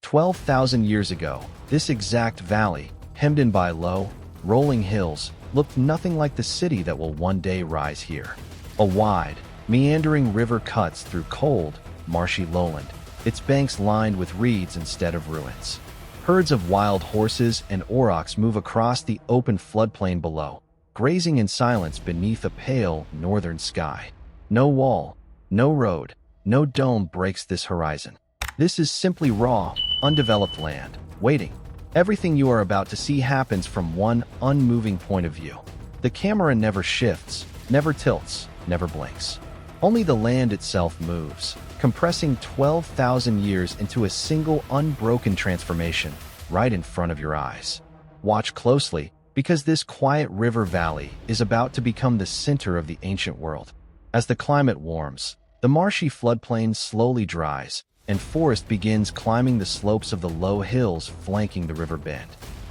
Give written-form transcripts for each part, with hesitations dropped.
12,000 years ago, this exact valley, hemmed in by low, rolling hills, looked nothing like the city that will one day rise here. A wide, meandering river cuts through cold, marshy lowland, its banks lined with reeds instead of ruins. Herds of wild horses and aurochs move across the open floodplain below, grazing in silence beneath a pale northern sky. No wall, no road, no dome breaks this horizon. This is simply raw, undeveloped land, waiting. Everything you are about to see happens from one unmoving point of view. The camera never shifts, never tilts, never blinks. Only the land itself moves, compressing 12,000 years into a single unbroken transformation right in front of your eyes. Watch closely, because this quiet river valley is about to become the center of the ancient world. As the climate warms, the marshy floodplain slowly dries, and forest begins climbing the slopes of the low hills flanking the river bend.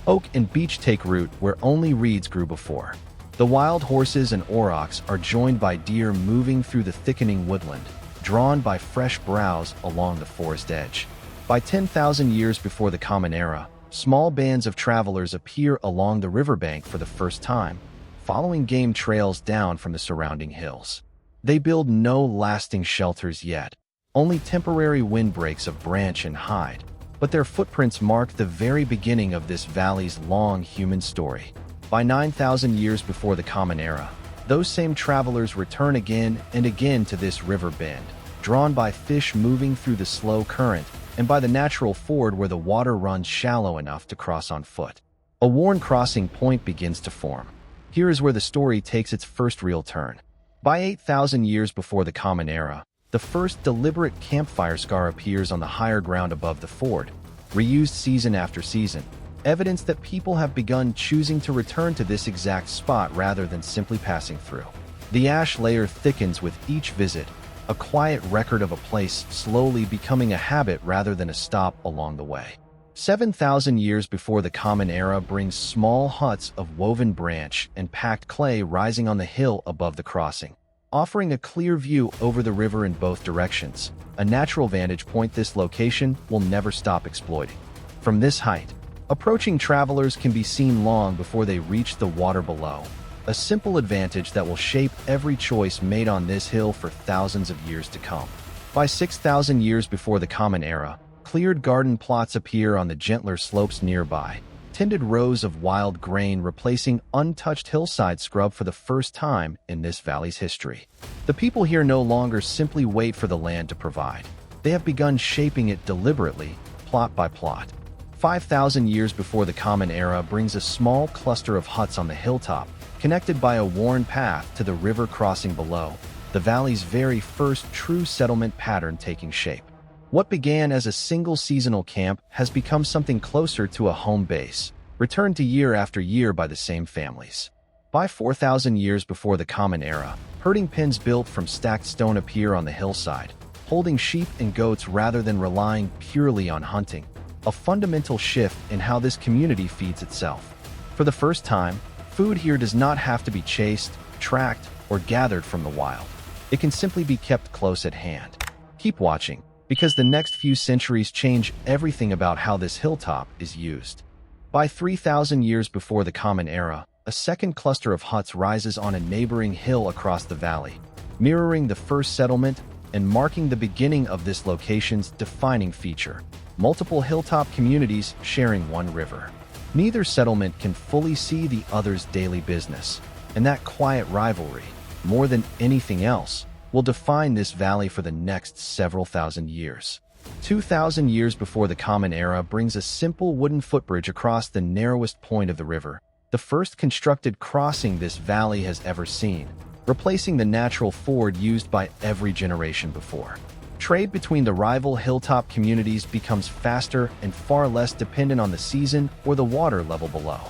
Oak and beech take root where only reeds grew before. The wild horses and aurochs are joined by deer moving through the thickening woodland, drawn by fresh browse along the forest edge. By 10,000 years before the Common Era, small bands of travelers appear along the riverbank for the first time, following game trails down from the surrounding hills. They build no lasting shelters yet, only temporary windbreaks of branch and hide, but their footprints mark the very beginning of this valley's long human story. By 9,000 years before the Common Era, those same travelers return again and again to this river bend, drawn by fish moving through the slow current and by the natural ford where the water runs shallow enough to cross on foot. A worn crossing point begins to form. Here is where the story takes its first real turn. By 8,000 years before the Common Era, the first deliberate campfire scar appears on the higher ground above the ford, reused season after season, evidence that people have begun choosing to return to this exact spot rather than simply passing through. The ash layer thickens with each visit, a quiet record of a place slowly becoming a habit rather than a stop along the way. 7,000 years before the Common Era brings small huts of woven branch and packed clay rising on the hill above the crossing, offering a clear view over the river in both directions, a natural vantage point this location will never stop exploiting. From this height, approaching travelers can be seen long before they reach the water below, a simple advantage that will shape every choice made on this hill for thousands of years to come. By 6,000 years before the Common Era, cleared garden plots appear on the gentler slopes nearby, tended rows of wild grain replacing untouched hillside scrub for the first time in this valley's history. The people here no longer simply wait for the land to provide. They have begun shaping it deliberately, plot by plot. 5,000 years before the Common Era brings a small cluster of huts on the hilltop, connected by a worn path to the river crossing below, the valley's very first true settlement pattern taking shape. What began as a single seasonal camp has become something closer to a home base, returned to year after year by the same families. By 4,000 years before the Common Era, herding pens built from stacked stone appear on the hillside, holding sheep and goats rather than relying purely on hunting, a fundamental shift in how this community feeds itself. For the first time, food here does not have to be chased, tracked, or gathered from the wild. It can simply be kept close at hand. Keep watching, because the next few centuries change everything about how this hilltop is used. By 3,000 years before the Common Era, a second cluster of huts rises on a neighboring hill across the valley, mirroring the first settlement and marking the beginning of this location's defining feature: multiple hilltop communities sharing one river. Neither settlement can fully see the other's daily business, and that quiet rivalry, more than anything else, will define this valley for the next several thousand years. 2,000 years before the Common Era brings a simple wooden footbridge across the narrowest point of the river, the first constructed crossing this valley has ever seen, replacing the natural ford used by every generation before. Trade between the rival hilltop communities becomes faster and far less dependent on the season or the water level below.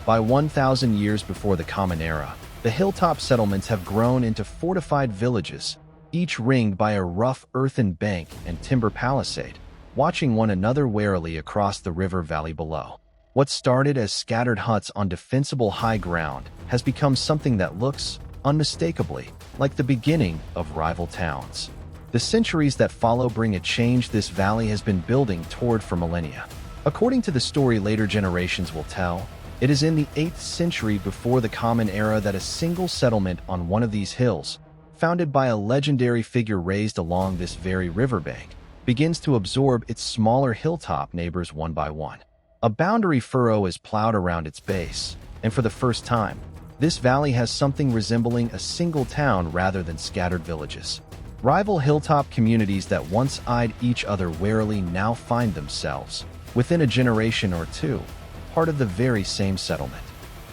By 1,000 years before the Common Era, the hilltop settlements have grown into fortified villages, each ringed by a rough earthen bank and timber palisade, watching one another warily across the river valley below. What started as scattered huts on defensible high ground has become something that looks, unmistakably, like the beginning of rival towns. The centuries that follow bring a change this valley has been building toward for millennia. According to the story later generations will tell, it is in the 8th century before the Common Era that a single settlement on one of these hills, founded by a legendary figure raised along this very riverbank, begins to absorb its smaller hilltop neighbors one by one. A boundary furrow is plowed around its base, and for the first time, this valley has something resembling a single town rather than scattered villages. Rival hilltop communities that once eyed each other warily now find themselves, within a generation or two, part of the very same settlement.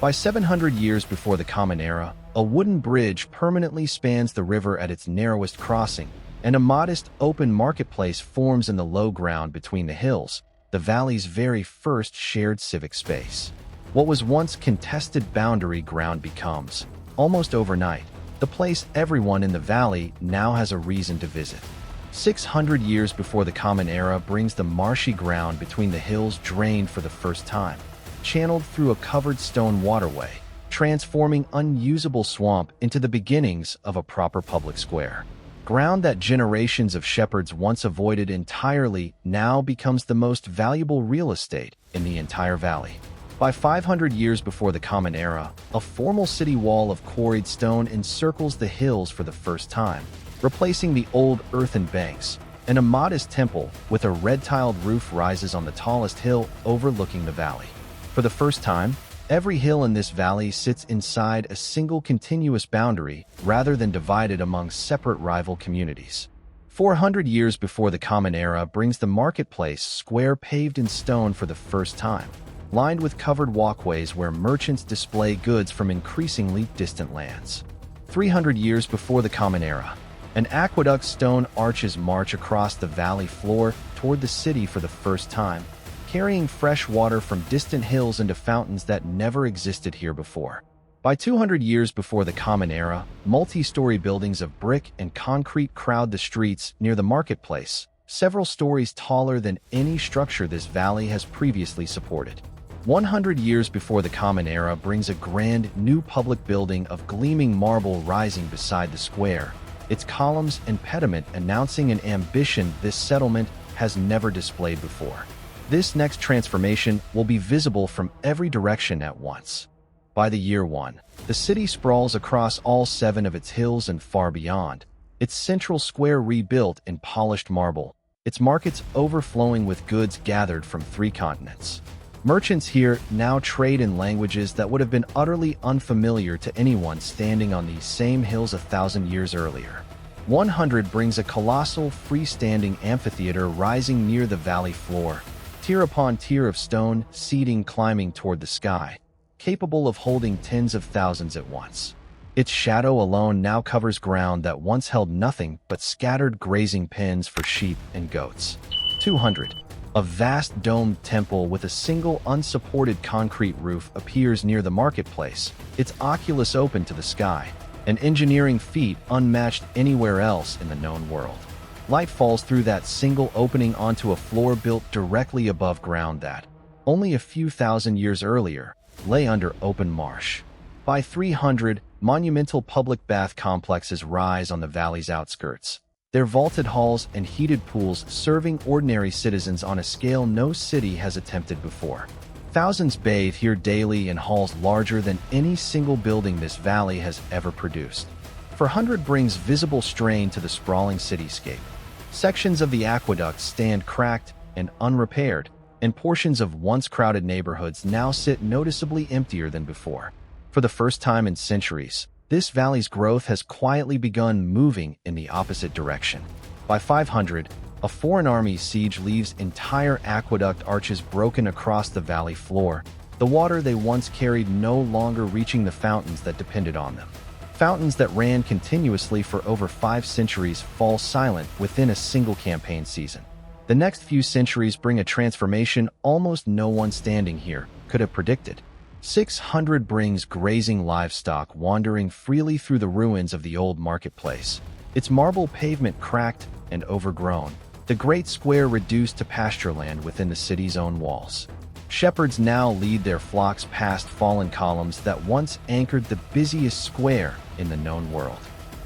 By 700 years before the Common Era, a wooden bridge permanently spans the river at its narrowest crossing, and a modest open marketplace forms in the low ground between the hills, the valley's very first shared civic space. What was once contested boundary ground becomes, almost overnight, the place everyone in the valley now has a reason to visit. 600 years before the Common Era brings the marshy ground between the hills drained for the first time, channeled through a covered stone waterway, transforming unusable swamp into the beginnings of a proper public square. Ground that generations of shepherds once avoided entirely now becomes the most valuable real estate in the entire valley. By 500 years before the Common Era, a formal city wall of quarried stone encircles the hills for the first time, replacing the old earthen banks, and a modest temple with a red-tiled roof rises on the tallest hill overlooking the valley. For the first time, every hill in this valley sits inside a single continuous boundary rather than divided among separate rival communities. 400 years before the Common Era brings the marketplace square paved in stone for the first time, lined with covered walkways where merchants display goods from increasingly distant lands. 300 years before the Common Era, an aqueduct stone arches march across the valley floor toward the city for the first time, carrying fresh water from distant hills into fountains that never existed here before. By 200 years before the Common Era, multi-story buildings of brick and concrete crowd the streets near the marketplace, several stories taller than any structure this valley has previously supported. 100 years before the Common Era brings a grand new public building of gleaming marble rising beside the square, its columns and pediment announcing an ambition this settlement has never displayed before. This next transformation will be visible from every direction at once. By the year 1, the city sprawls across all 7 of its hills and far beyond, its central square rebuilt in polished marble, its markets overflowing with goods gathered from 3 continents. Merchants here now trade in languages that would have been utterly unfamiliar to anyone standing on these same hills 1,000 years earlier. 100 brings a colossal freestanding amphitheater rising near the valley floor, tier upon tier of stone seating climbing toward the sky, capable of holding tens of thousands at once. Its shadow alone now covers ground that once held nothing but scattered grazing pens for sheep and goats. 200. A vast domed temple with a single unsupported concrete roof appears near the marketplace, its oculus open to the sky, an engineering feat unmatched anywhere else in the known world. Light falls through that single opening onto a floor built directly above ground that, only a few thousand years earlier, lay under open marsh. By 300, monumental public bath complexes rise on the valley's outskirts, their vaulted halls and heated pools serving ordinary citizens on a scale no city has attempted before. Thousands bathe here daily in halls larger than any single building this valley has ever produced. 400 brings visible strain to the sprawling cityscape. Sections of the aqueduct stand cracked and unrepaired, and portions of once crowded neighborhoods now sit noticeably emptier than before. For the first time in centuries, this valley's growth has quietly begun moving in the opposite direction. By 500, a foreign army's siege leaves entire aqueduct arches broken across the valley floor, the water they once carried no longer reaching the fountains that depended on them. Fountains that ran continuously for over 5 centuries fall silent within a single campaign season. The next few centuries bring a transformation almost no one standing here could have predicted. 600 brings grazing livestock wandering freely through the ruins of the old marketplace, its marble pavement cracked and overgrown, the great square reduced to pastureland within the city's own walls. Shepherds now lead their flocks past fallen columns that once anchored the busiest square in the known world.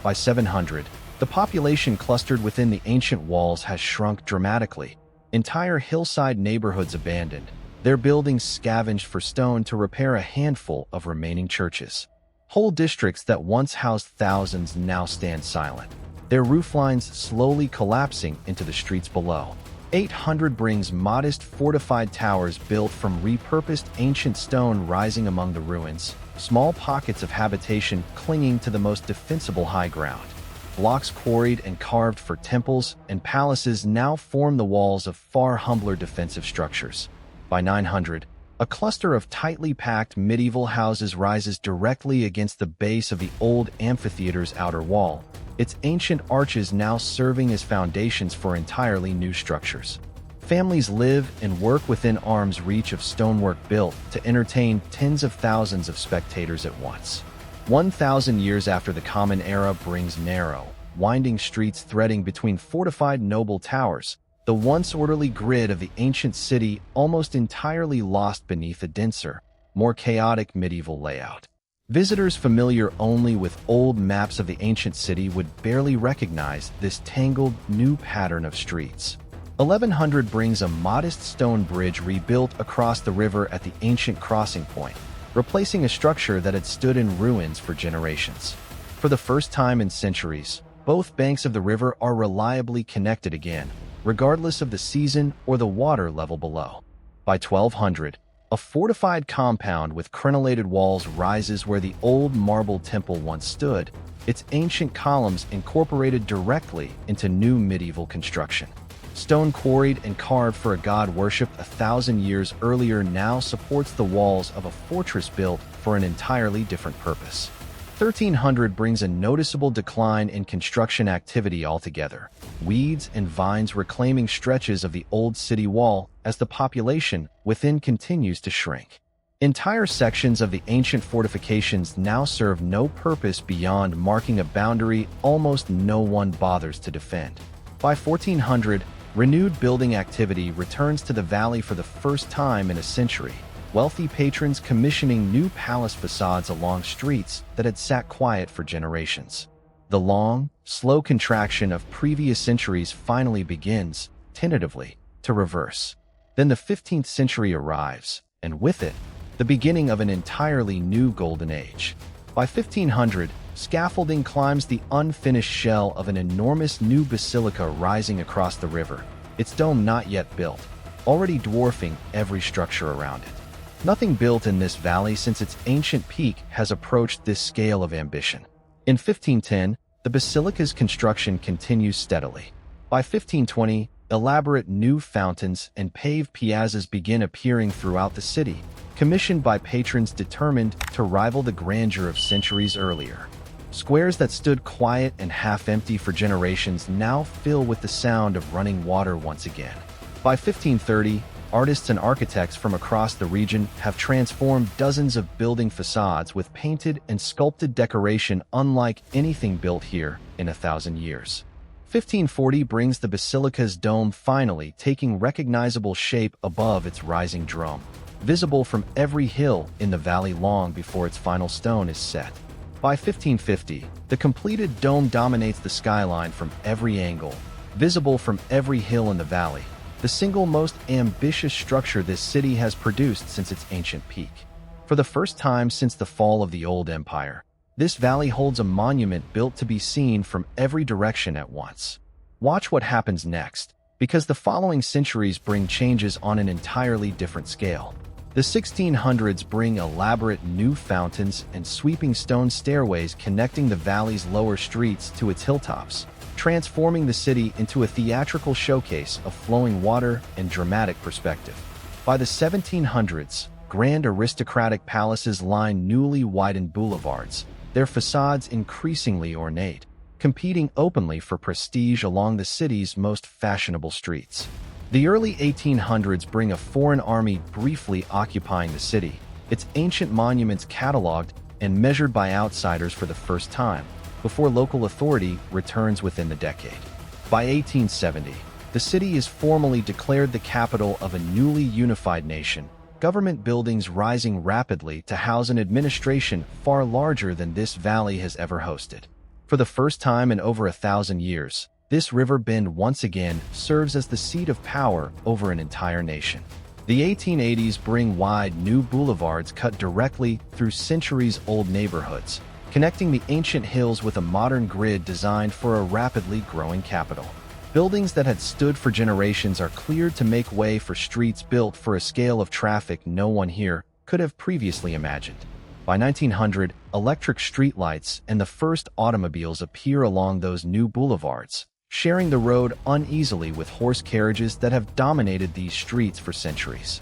By 700, The population clustered within the ancient walls has shrunk dramatically. Entire hillside neighborhoods abandoned, their buildings scavenged for stone to repair a handful of remaining churches. Whole districts that once housed thousands now stand silent, their rooflines slowly collapsing into the streets below. 800 brings modest fortified towers built from repurposed ancient stone rising among the ruins, small pockets of habitation clinging to the most defensible high ground. Blocks quarried and carved for temples and palaces now form the walls of far humbler defensive structures. By 900, a cluster of tightly packed medieval houses rises directly against the base of the old amphitheater's outer wall, its ancient arches now serving as foundations for entirely new structures. Families live and work within arm's reach of stonework built to entertain tens of thousands of spectators at once. 1,000 years after the Common Era brings narrow, winding streets threading between fortified noble towers, the once orderly grid of the ancient city almost entirely lost beneath a denser, more chaotic medieval layout. Visitors familiar only with old maps of the ancient city would barely recognize this tangled, new pattern of streets. 1100 brings a modest stone bridge rebuilt across the river at the ancient crossing point, replacing a structure that had stood in ruins for generations. For the first time in centuries, both banks of the river are reliably connected again, regardless of the season or the water level below. By 1200, a fortified compound with crenellated walls rises where the old marble temple once stood, its ancient columns incorporated directly into new medieval construction. Stone quarried and carved for a god worshipped 1,000 years earlier now supports the walls of a fortress built for an entirely different purpose. 1300 brings a noticeable decline in construction activity altogether, weeds and vines reclaiming stretches of the old city wall as the population within continues to shrink. Entire sections of the ancient fortifications now serve no purpose beyond marking a boundary almost no one bothers to defend. By 1400, renewed building activity returns to the valley for the first time in a century, wealthy patrons commissioning new palace facades along streets that had sat quiet for generations. The long, slow contraction of previous centuries finally begins, tentatively, to reverse. Then the 15th century arrives, and with it, the beginning of an entirely new golden age. By 1500, scaffolding climbs the unfinished shell of an enormous new basilica rising across the river, its dome not yet built, already dwarfing every structure around it. Nothing built in this valley since its ancient peak has approached this scale of ambition. In 1510, the basilica's construction continues steadily. By 1520, elaborate new fountains and paved piazzas begin appearing throughout the city, commissioned by patrons determined to rival the grandeur of centuries earlier. Squares that stood quiet and half-empty for generations now fill with the sound of running water once again. By 1530, artists and architects from across the region have transformed dozens of building facades with painted and sculpted decoration unlike anything built here in 1,000 years. 1540 brings the basilica's dome finally taking recognizable shape above its rising dome, visible from every hill in the valley long before its final stone is set. By 1550, the completed dome dominates the skyline from every angle, visible from every hill in the valley, the single most ambitious structure this city has produced since its ancient peak. For the first time since the fall of the old empire, this valley holds a monument built to be seen from every direction at once. Watch what happens next, because the following centuries bring changes on an entirely different scale. The 1600s bring elaborate new fountains and sweeping stone stairways connecting the valley's lower streets to its hilltops, transforming the city into a theatrical showcase of flowing water and dramatic perspective. By the 1700s, grand aristocratic palaces line newly widened boulevards, their facades increasingly ornate, competing openly for prestige along the city's most fashionable streets. The early 1800s bring a foreign army briefly occupying the city, its ancient monuments cataloged and measured by outsiders for the first time, before local authority returns within the decade. By 1870, the city is formally declared the capital of a newly unified nation, government buildings rising rapidly to house an administration far larger than this valley has ever hosted. For the first time in over 1,000 years, this river bend once again serves as the seat of power over an entire nation. The 1880s bring wide new boulevards cut directly through centuries-old neighborhoods, connecting the ancient hills with a modern grid designed for a rapidly growing capital. Buildings that had stood for generations are cleared to make way for streets built for a scale of traffic no one here could have previously imagined. By 1900, electric streetlights and the first automobiles appear along those new boulevards, sharing the road uneasily with horse carriages that have dominated these streets for centuries.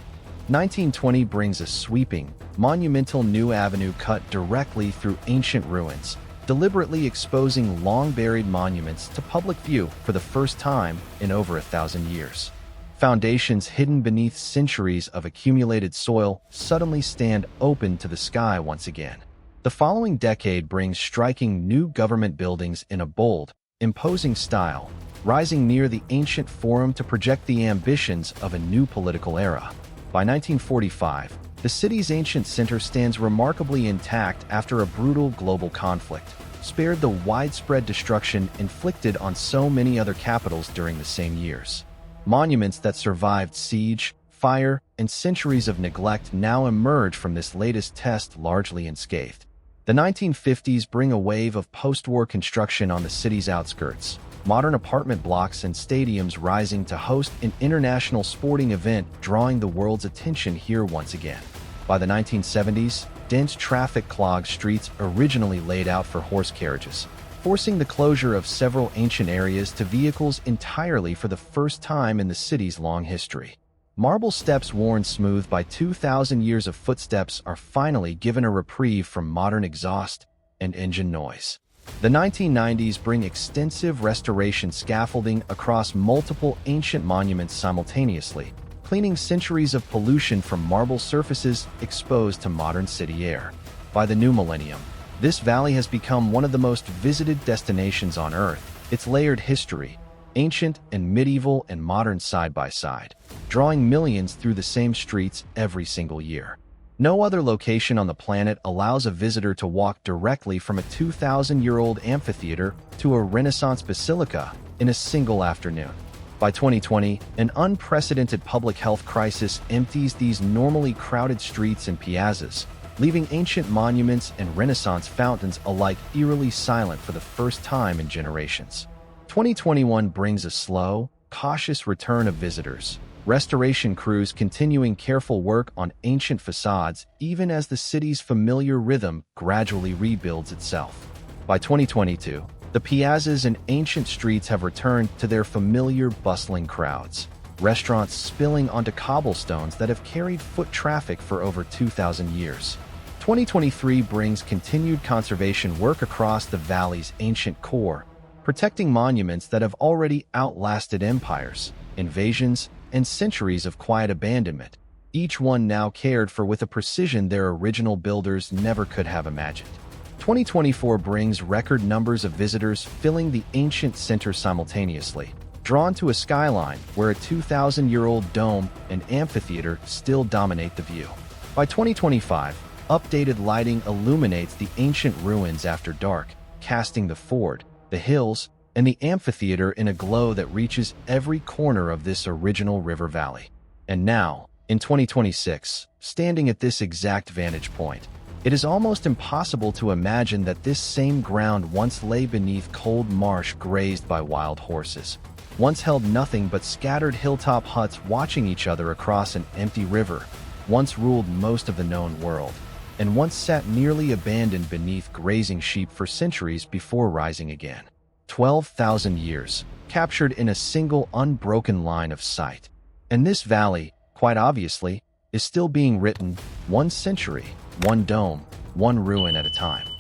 1920 brings a sweeping, monumental new avenue cut directly through ancient ruins, deliberately exposing long-buried monuments to public view for the first time in over 1,000 years. Foundations hidden beneath centuries of accumulated soil suddenly stand open to the sky once again. The following decade brings striking new government buildings in a bold, imposing style, rising near the ancient Forum to project the ambitions of a new political era. By 1945, the city's ancient center stands remarkably intact after a brutal global conflict, spared the widespread destruction inflicted on so many other capitals during the same years. Monuments that survived siege, fire, and centuries of neglect now emerge from this latest test largely unscathed. The 1950s bring a wave of post-war construction on the city's outskirts, modern apartment blocks and stadiums rising to host an international sporting event drawing the world's attention here once again. By the 1970s, dense traffic clogged streets originally laid out for horse carriages, forcing the closure of several ancient areas to vehicles entirely for the first time in the city's long history. Marble steps worn smooth by 2,000 years of footsteps are finally given a reprieve from modern exhaust and engine noise. The 1990s bring extensive restoration scaffolding across multiple ancient monuments simultaneously, cleaning centuries of pollution from marble surfaces exposed to modern city air. By the new millennium, this valley has become one of the most visited destinations on Earth, its layered history, ancient and medieval and modern side by side, drawing millions through the same streets every single year. No other location on the planet allows a visitor to walk directly from a 2,000-year-old amphitheater to a Renaissance basilica in a single afternoon. By 2020, an unprecedented public health crisis empties these normally crowded streets and piazzas, leaving ancient monuments and Renaissance fountains alike eerily silent for the first time in generations. 2021 brings a slow, cautious return of visitors, restoration crews continuing careful work on ancient facades even as the city's familiar rhythm gradually rebuilds itself. By 2022, the piazzas and ancient streets have returned to their familiar bustling crowds, restaurants spilling onto cobblestones that have carried foot traffic for over 2,000 years. 2023 brings continued conservation work across the valley's ancient core, protecting monuments that have already outlasted empires, invasions, and centuries of quiet abandonment, each one now cared for with a precision their original builders never could have imagined. 2024 brings record numbers of visitors filling the ancient center simultaneously, drawn to a skyline where a 2,000-year-old dome and amphitheater still dominate the view. By 2025, updated lighting illuminates the ancient ruins after dark, casting the ford, the hills, and the amphitheater in a glow that reaches every corner of this original river valley. And now, in 2026, standing at this exact vantage point, it is almost impossible to imagine that this same ground once lay beneath cold marsh grazed by wild horses, once held nothing but scattered hilltop huts watching each other across an empty river, once ruled most of the known world, and once sat nearly abandoned beneath grazing sheep for centuries before rising again. 12,000 years, captured in a single unbroken line of sight. And this valley, quite obviously, is still being written, one century, one dome, one ruin at a time.